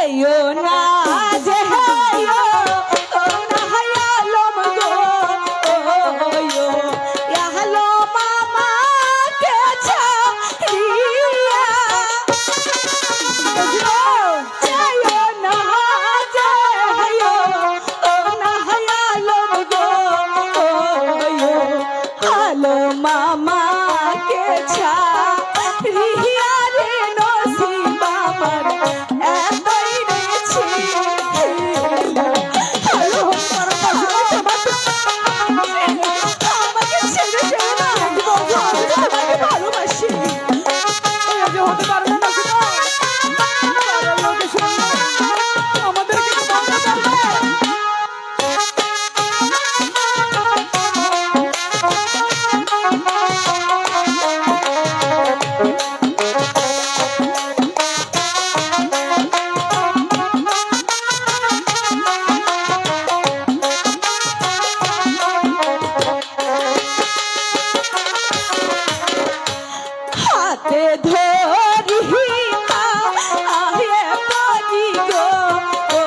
যাইও না যে হেয়ো ও না হায়ালম গো ওয়ো ইয়াহলো মামা কে ছাড়িয়া যাইও না যে হেয়ো ও না হায়ালম গো ওয়ো হালো মামা কে ছাড়িয়া রে নসিব আমার এতই রে ছিল হালো আমাকে ছেড়ে যেও না আমি তোমাকে ভালোবাসি হতে পারবে না আমাদেরকে হাতে ধরি আহে পারি গো ও